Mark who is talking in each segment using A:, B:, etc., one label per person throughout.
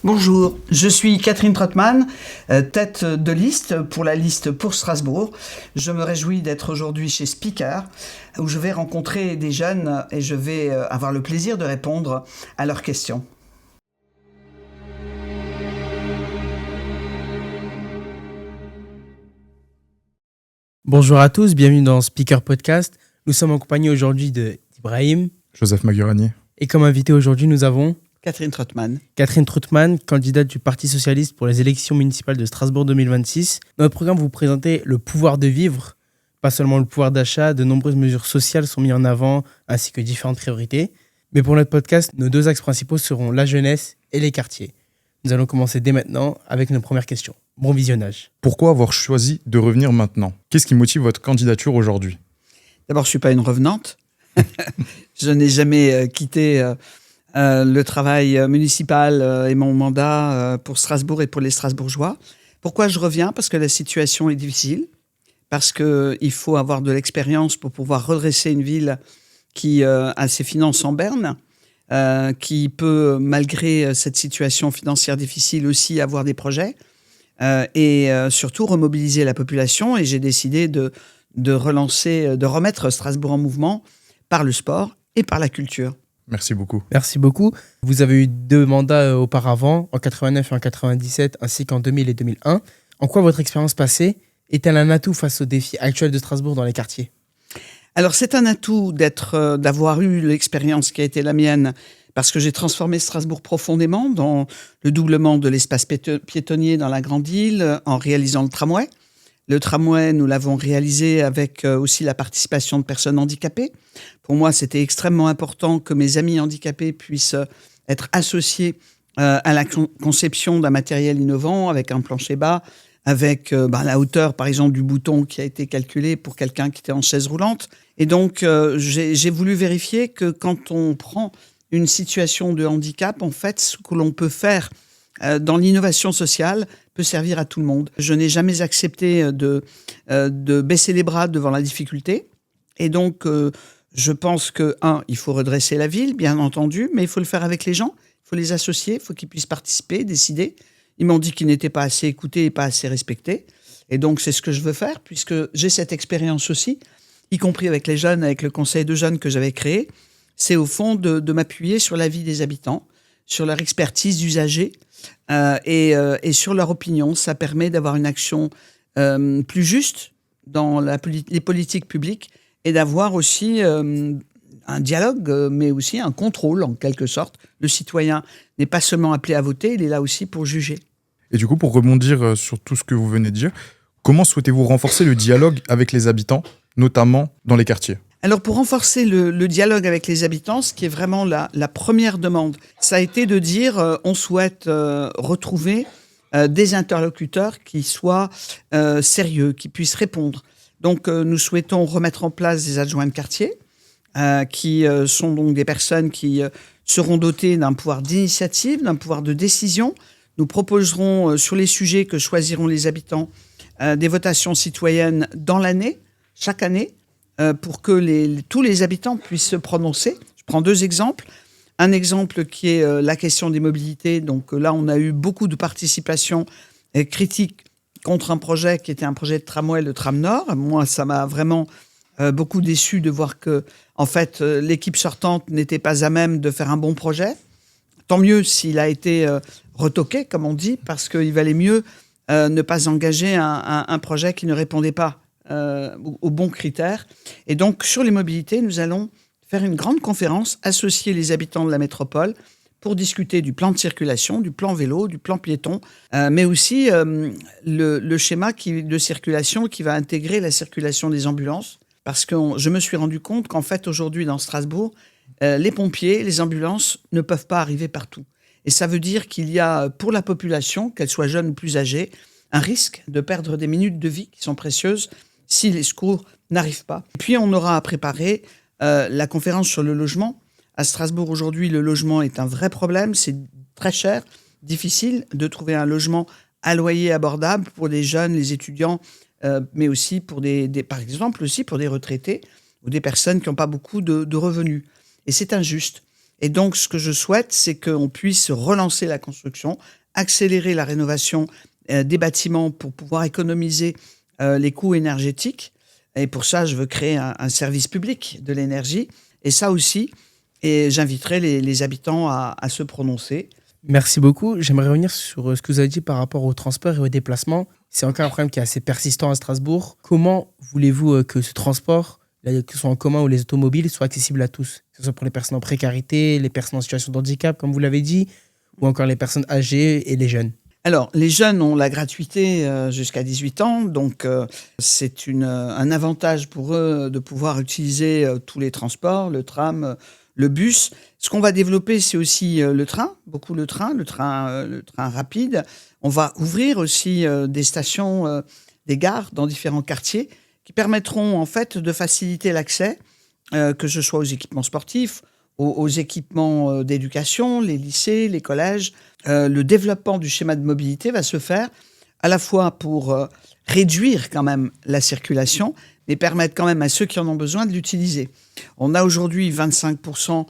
A: Bonjour, je suis Catherine Trottmann, tête de liste pour la liste pour Strasbourg. Je me réjouis d'être aujourd'hui chez Speaker, où je vais rencontrer des jeunes et je vais avoir le plaisir de répondre à leurs questions.
B: Bonjour à tous, bienvenue dans Speaker Podcast. Nous sommes en compagnie aujourd'hui d'Ibrahim.
C: Joseph Magurani.
B: Et comme invité aujourd'hui, nous avons
A: Catherine Trottmann.
B: Catherine Trottmann, candidate du Parti Socialiste pour les élections municipales de Strasbourg 2026. Dans notre programme, vous présentez le pouvoir de vivre, pas seulement le pouvoir d'achat. De nombreuses mesures sociales sont mises en avant, ainsi que différentes priorités. Mais pour notre podcast, nos deux axes principaux seront la jeunesse et les quartiers. Nous allons commencer dès maintenant avec nos premières questions. Bon visionnage.
C: Pourquoi avoir choisi de revenir maintenant ? Qu'est-ce qui motive votre candidature aujourd'hui ?
A: D'abord, je ne suis pas une revenante. Je n'ai jamais quitté le travail municipal et mon mandat pour Strasbourg et pour les Strasbourgeois. Pourquoi je reviens ? Parce que la situation est difficile, parce qu'il faut avoir de l'expérience pour pouvoir redresser une ville qui a ses finances en berne, qui peut, malgré cette situation financière difficile, aussi avoir des projets et surtout remobiliser la population. Et j'ai décidé de remettre Strasbourg en mouvement par le sport et par la culture.
C: Merci beaucoup.
B: Merci beaucoup. Vous avez eu 2 mandats auparavant, en 89 et en 97, ainsi qu'en 2000 et 2001. En quoi votre expérience passée est-elle un atout face aux défis actuels de Strasbourg dans les quartiers ?
A: Alors, c'est un atout d'avoir eu l'expérience qui a été la mienne, parce que j'ai transformé Strasbourg profondément dans le doublement de l'espace piétonnier dans la grande île, en réalisant le tramway. Le tramway, nous l'avons réalisé avec aussi la participation de personnes handicapées. Pour moi, c'était extrêmement important que mes amis handicapés puissent être associés à la conception d'un matériel innovant, avec un plancher bas, avec la hauteur, par exemple, du bouton qui a été calculé pour quelqu'un qui était en chaise roulante. Et donc, j'ai voulu vérifier que quand on prend une situation de handicap, en fait, ce que l'on peut faire dans l'innovation sociale peut servir à tout le monde. Je n'ai jamais accepté de baisser les bras devant la difficulté. Et donc, je pense que, il faut redresser la ville, bien entendu, mais il faut le faire avec les gens, il faut les associer, il faut qu'ils puissent participer, décider. Ils m'ont dit qu'ils n'étaient pas assez écoutés et pas assez respectés. Et donc, c'est ce que je veux faire, puisque j'ai cette expérience aussi, y compris avec les jeunes, avec le conseil de jeunes que j'avais créé. C'est au fond de m'appuyer sur la vie des habitants, sur leur expertise d'usagers et sur leur opinion. Ça permet d'avoir une action plus juste dans les politiques publiques et d'avoir aussi un dialogue, mais aussi un contrôle en quelque sorte. Le citoyen n'est pas seulement appelé à voter, il est là aussi pour juger.
C: Et du coup, pour rebondir sur tout ce que vous venez de dire, comment souhaitez-vous renforcer le dialogue avec les habitants, notamment dans les quartiers ?
A: Alors, pour renforcer le dialogue avec les habitants, ce qui est vraiment la première demande, ça a été de dire on souhaite retrouver des interlocuteurs qui soient sérieux, qui puissent répondre. Donc, nous souhaitons remettre en place des adjoints de quartier qui sont donc des personnes qui seront dotées d'un pouvoir d'initiative, d'un pouvoir de décision. Nous proposerons sur les sujets que choisiront les habitants des votations citoyennes dans l'année, chaque année, pour que tous les habitants puissent se prononcer. Je prends 2 exemples. Un exemple qui est la question des mobilités. Donc là, on a eu beaucoup de participation critique contre un projet qui était un projet de tramway, le tram Nord. Moi, ça m'a vraiment beaucoup déçu de voir que, en fait, l'équipe sortante n'était pas à même de faire un bon projet. Tant mieux s'il a été retoqué, comme on dit, parce qu'il valait mieux ne pas engager un projet qui ne répondait pas aux bons critères. Et donc, sur les mobilités, nous allons faire une grande conférence, associer les habitants de la métropole pour discuter du plan de circulation, du plan vélo, du plan piéton, mais aussi le schéma de circulation qui va intégrer la circulation des ambulances. Parce que je me suis rendu compte qu'en fait, aujourd'hui, dans Strasbourg, les pompiers, les ambulances ne peuvent pas arriver partout. Et ça veut dire qu'il y a, pour la population, qu'elle soit jeune ou plus âgée, un risque de perdre des minutes de vie qui sont précieuses si les secours n'arrivent pas. Puis, on aura à préparer la conférence sur le logement. À Strasbourg, aujourd'hui, le logement est un vrai problème. C'est très cher, difficile de trouver un logement à loyer abordable pour les jeunes, les étudiants, mais aussi pour par exemple aussi pour des retraités ou des personnes qui n'ont pas beaucoup de revenus. Et c'est injuste. Et donc, ce que je souhaite, c'est qu'on puisse relancer la construction, accélérer la rénovation des bâtiments pour pouvoir économiser les coûts énergétiques. Et pour ça, je veux créer un service public de l'énergie. Et ça aussi, et j'inviterai les habitants à se prononcer.
B: Merci beaucoup. J'aimerais revenir sur ce que vous avez dit par rapport au transport et au déplacement. C'est encore un problème qui est assez persistant à Strasbourg. Comment voulez-vous que ce transport, que ce soit en commun ou les automobiles, soit accessible à tous? Que ce soit pour les personnes en précarité, les personnes en situation de handicap, comme vous l'avez dit, ou encore les personnes âgées et les jeunes.
A: Alors, les jeunes ont la gratuité jusqu'à 18 ans, donc c'est un avantage pour eux de pouvoir utiliser tous les transports, le tram, le bus. Ce qu'on va développer, c'est aussi le train, beaucoup le train rapide. On va ouvrir aussi des stations, des gares dans différents quartiers qui permettront en fait de faciliter l'accès, que ce soit aux équipements sportifs, aux équipements d'éducation, les lycées, les collèges. Le développement du schéma de mobilité va se faire à la fois pour réduire quand même la circulation, mais permettre quand même à ceux qui en ont besoin de l'utiliser. On a aujourd'hui 25%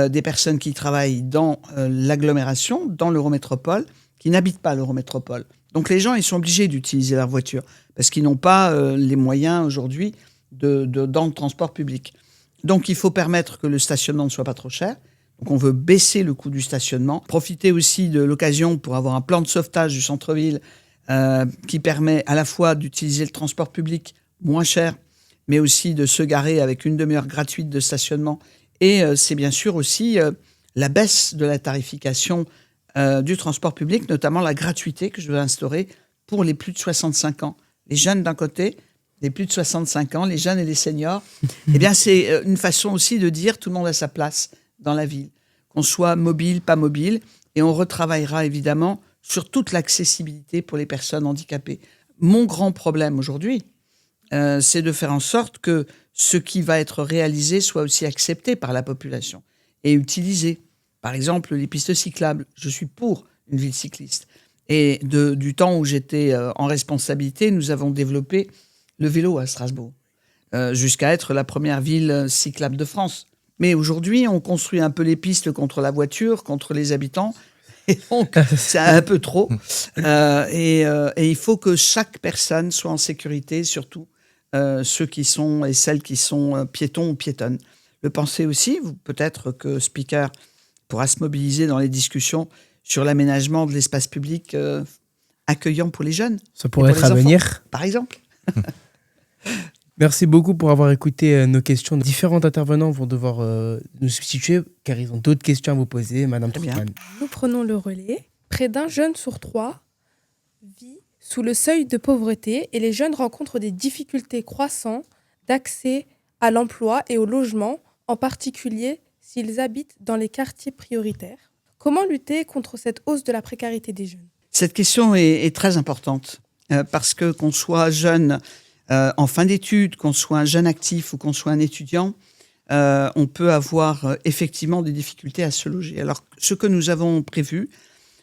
A: des personnes qui travaillent dans l'agglomération, dans l'Eurométropole, qui n'habitent pas l'Eurométropole. Donc les gens, ils sont obligés d'utiliser leur voiture parce qu'ils n'ont pas les moyens aujourd'hui dans le transport public. Donc il faut permettre que le stationnement ne soit pas trop cher. Donc on veut baisser le coût du stationnement. Profiter aussi de l'occasion pour avoir un plan de sauvetage du centre-ville qui permet à la fois d'utiliser le transport public moins cher, mais aussi de se garer avec une demi-heure gratuite de stationnement. Et c'est bien sûr aussi la baisse de la tarification du transport public, notamment la gratuité que je veux instaurer pour les plus de 65 ans. Les jeunes d'un côté, les plus de 65 ans, les jeunes et les seniors. Eh bien, c'est une façon aussi de dire tout le monde a sa place dans la ville, qu'on soit mobile, pas mobile. Et on retravaillera évidemment sur toute l'accessibilité pour les personnes handicapées. Mon grand problème aujourd'hui, c'est de faire en sorte que ce qui va être réalisé soit aussi accepté par la population et utilisé. Par exemple, les pistes cyclables. Je suis pour une ville cycliste. Et du temps où j'étais en responsabilité, nous avons développé le vélo à Strasbourg, jusqu'à être la première ville cyclable de France. Mais aujourd'hui, on construit un peu les pistes contre la voiture, contre les habitants. Et donc, c'est un peu trop. Et il faut que chaque personne soit en sécurité, surtout ceux qui sont et celles qui sont piétons ou piétonnes. Le penser aussi, peut-être que Speaker pourra se mobiliser dans les discussions sur l'aménagement de l'espace public accueillant pour les jeunes.
B: Ça pourrait être à venir.
A: Par exemple.
B: Merci beaucoup pour avoir écouté nos questions. Différents intervenants vont devoir nous substituer car ils ont d'autres questions à vous poser. Madame Troutman.
D: Nous prenons le relais. Près d'un jeune sur 3 vit sous le seuil de pauvreté et les jeunes rencontrent des difficultés croissantes d'accès à l'emploi et au logement, en particulier s'ils habitent dans les quartiers prioritaires. Comment lutter contre cette hausse de la précarité des jeunes ?
A: Cette question est très importante parce que qu'on soit jeune en fin d'études, qu'on soit un jeune actif ou qu'on soit un étudiant, on peut avoir effectivement des difficultés à se loger. Alors, ce que nous avons prévu,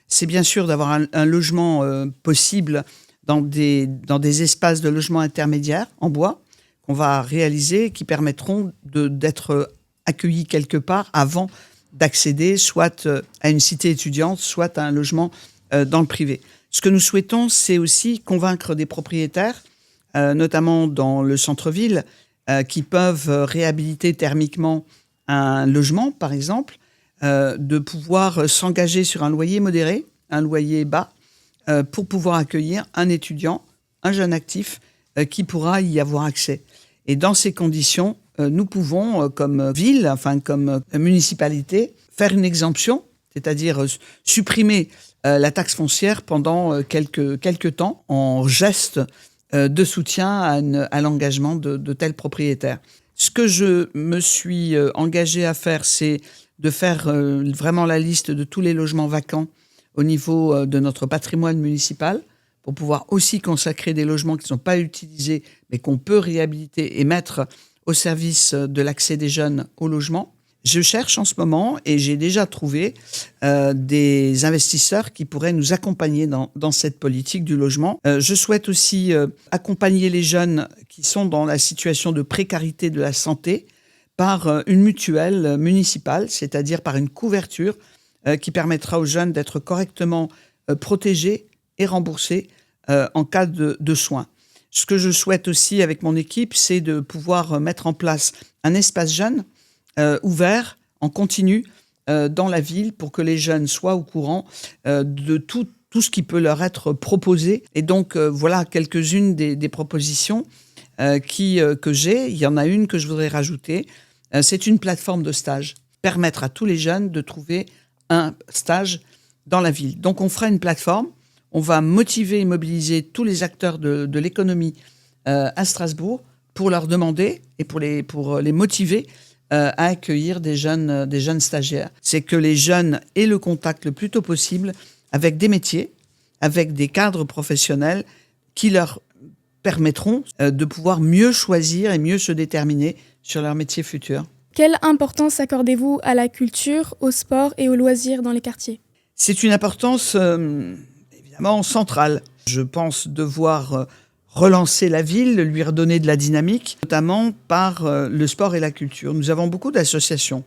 A: c'est bien sûr d'avoir un logement possible dans des espaces de logement intermédiaires en bois qu'on va réaliser, qui permettront d'être accueillis quelque part avant d'accéder soit à une cité étudiante, soit à un logement dans le privé. Ce que nous souhaitons, c'est aussi convaincre des propriétaires, notamment dans le centre-ville, qui peuvent réhabiliter thermiquement un logement, par exemple, de pouvoir s'engager sur un loyer modéré, un loyer bas, pour pouvoir accueillir un étudiant, un jeune actif, qui pourra y avoir accès. Et dans ces conditions, nous pouvons, comme ville, enfin comme municipalité, faire une exemption, c'est-à-dire supprimer la taxe foncière pendant quelques temps en geste de soutien à l'engagement de tels propriétaires. Ce que je me suis engagé à faire, c'est de faire vraiment la liste de tous les logements vacants au niveau de notre patrimoine municipal pour pouvoir aussi consacrer des logements qui ne sont pas utilisés mais qu'on peut réhabiliter et mettre au service de l'accès des jeunes au logement. Je cherche en ce moment et j'ai déjà trouvé des investisseurs qui pourraient nous accompagner dans cette politique du logement. Je souhaite aussi accompagner les jeunes qui sont dans la situation de précarité de la santé par une mutuelle municipale, c'est-à-dire par une couverture qui permettra aux jeunes d'être correctement protégés et remboursés en cas de soins. Ce que je souhaite aussi avec mon équipe, c'est de pouvoir mettre en place un espace jeune ouvert, en continu, dans la ville, pour que les jeunes soient au courant de tout ce qui peut leur être proposé. Et donc, voilà quelques-unes des propositions que j'ai. Il y en a une que je voudrais rajouter. C'est une plateforme de stage. Permettre à tous les jeunes de trouver un stage dans la ville. Donc, on fera une plateforme. On va motiver et mobiliser tous les acteurs de l'économie à Strasbourg pour leur demander et pour les motiver à accueillir des jeunes stagiaires. C'est que les jeunes aient le contact le plus tôt possible avec des métiers, avec des cadres professionnels qui leur permettront de pouvoir mieux choisir et mieux se déterminer sur leur métier futur.
E: Quelle importance accordez-vous à la culture, au sport et aux loisirs dans les quartiers ?
A: C'est une importance évidemment centrale. Je pense devoir relancer la ville, lui redonner de la dynamique, notamment par le sport et la culture. Nous avons beaucoup d'associations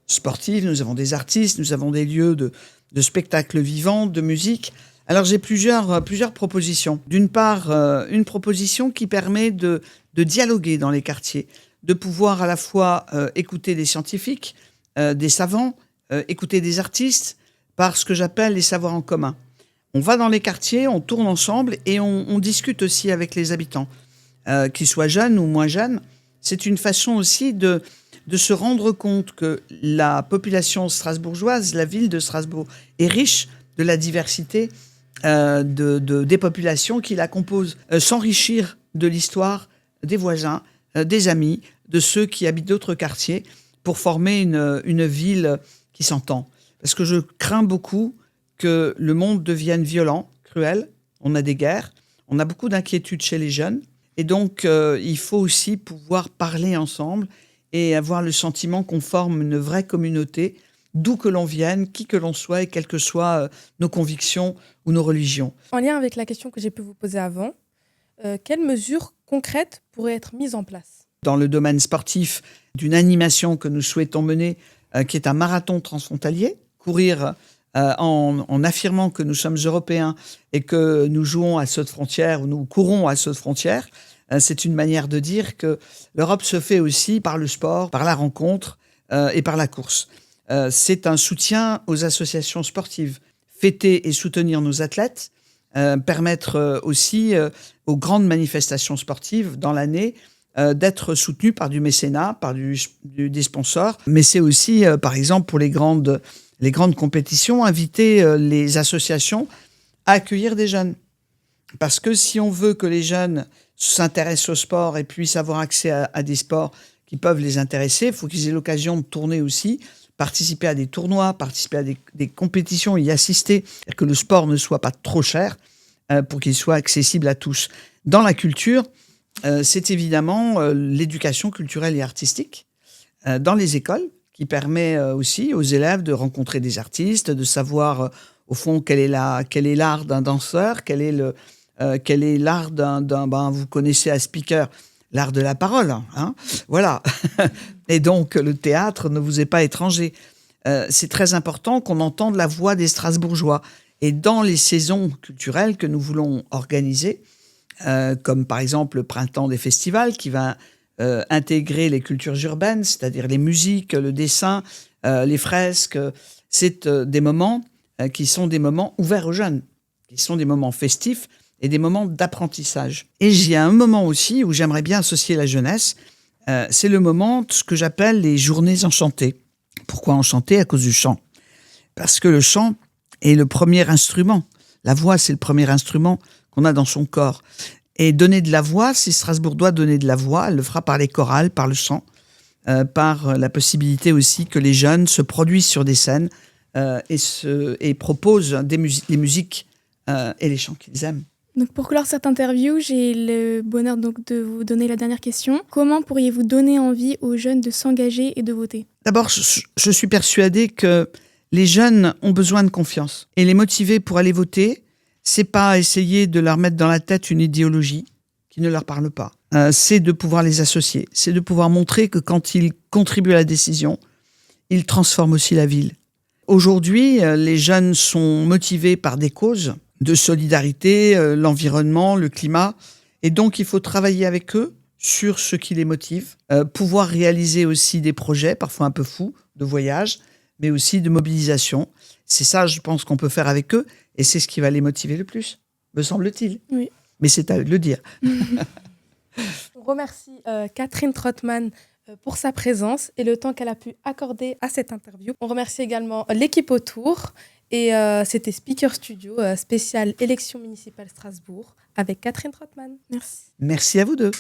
A: sportives, nous avons des artistes, nous avons des lieux de spectacles vivants, de musique. Alors j'ai plusieurs propositions. D'une part, une proposition qui permet de dialoguer dans les quartiers, de pouvoir à la fois écouter des scientifiques, des savants, écouter des artistes, par ce que j'appelle les savoirs en commun. On va dans les quartiers, on tourne ensemble et on discute aussi avec les habitants, qu'ils soient jeunes ou moins jeunes. C'est une façon aussi de se rendre compte que la population strasbourgeoise, la ville de Strasbourg, est riche de la diversité des populations qui la composent, s'enrichir de l'histoire des voisins, des amis, de ceux qui habitent d'autres quartiers pour former une ville qui s'entend. Parce que je crains beaucoup que le monde devienne violent, cruel. On a des guerres, on a beaucoup d'inquiétudes chez les jeunes. Et donc, il faut aussi pouvoir parler ensemble et avoir le sentiment qu'on forme une vraie communauté, d'où que l'on vienne, qui que l'on soit et quelles que soient nos convictions ou nos religions.
D: En lien avec la question que j'ai pu vous poser avant, quelles mesures concrètes pourraient être mises en place ?
A: Dans le domaine sportif, d'une animation que nous souhaitons mener, qui est un marathon transfrontalier, courir en affirmant que nous sommes européens et que nous jouons à saut de frontière ou nous courons à saut de frontière, c'est une manière de dire que l'Europe se fait aussi par le sport, par la rencontre et par la course. C'est un soutien aux associations sportives. Fêter et soutenir nos athlètes, permettre aussi aux grandes manifestations sportives dans l'année d'être soutenues par du mécénat, par des sponsors. Mais c'est aussi, par exemple, pour les grandes compétitions, inviter les associations à accueillir des jeunes. Parce que si on veut que les jeunes s'intéressent au sport et puissent avoir accès à des sports qui peuvent les intéresser, il faut qu'ils aient l'occasion de tourner aussi, participer à des tournois, participer à des compétitions, y assister, et que le sport ne soit pas trop cher pour qu'il soit accessible à tous. Dans la culture, c'est évidemment l'éducation culturelle et artistique dans les écoles, qui permet aussi aux élèves de rencontrer des artistes, de savoir au fond quel est l'art d'un danseur, quel est l'art d'un vous connaissez un speaker, l'art de la parole, hein, voilà. Et donc le théâtre ne vous est pas étranger. C'est très important qu'on entende la voix des Strasbourgeois. Et dans les saisons culturelles que nous voulons organiser, comme par exemple le printemps des festivals qui va intégrer les cultures urbaines, c'est-à-dire les musiques, le dessin, les fresques. C'est des moments qui sont des moments ouverts aux jeunes, qui sont des moments festifs et des moments d'apprentissage. Et il y a un moment aussi où j'aimerais bien associer la jeunesse, c'est le moment de ce que j'appelle les journées enchantées. Pourquoi enchantées ? À cause du chant. Parce que le chant est le premier instrument. La voix, c'est le premier instrument qu'on a dans son corps. Et donner de la voix, si Strasbourg doit donner de la voix, elle le fera par les chorales, par le chant, par la possibilité aussi que les jeunes se produisent sur des scènes et proposent les musiques et les chants qu'ils aiment.
E: Donc pour clore cette interview, j'ai le bonheur donc de vous donner la dernière question. Comment pourriez-vous donner envie aux jeunes de s'engager et de voter ?
A: D'abord, je suis persuadée que les jeunes ont besoin de confiance. Et les motiver pour aller voter, c'est pas essayer de leur mettre dans la tête une idéologie qui ne leur parle pas. c'est de pouvoir les associer. C'est de pouvoir montrer que quand ils contribuent à la décision, ils transforment aussi la ville. Aujourd'hui, les jeunes sont motivés par des causes de solidarité, l'environnement, le climat. Et donc, il faut travailler avec eux sur ce qui les motive, pouvoir réaliser aussi des projets, parfois un peu fous, de voyage, mais aussi de mobilisation. C'est ça, je pense, qu'on peut faire avec eux, et c'est ce qui va les motiver le plus, me semble-t-il.
E: Oui.
A: Mais c'est à eux de le dire.
D: On remercie Catherine Trottmann pour sa présence et le temps qu'elle a pu accorder à cette interview. On remercie également l'équipe autour. Et c'était Speaker Studio, spécial élection municipale Strasbourg, avec Catherine Trottmann.
E: Merci.
A: Merci à vous deux.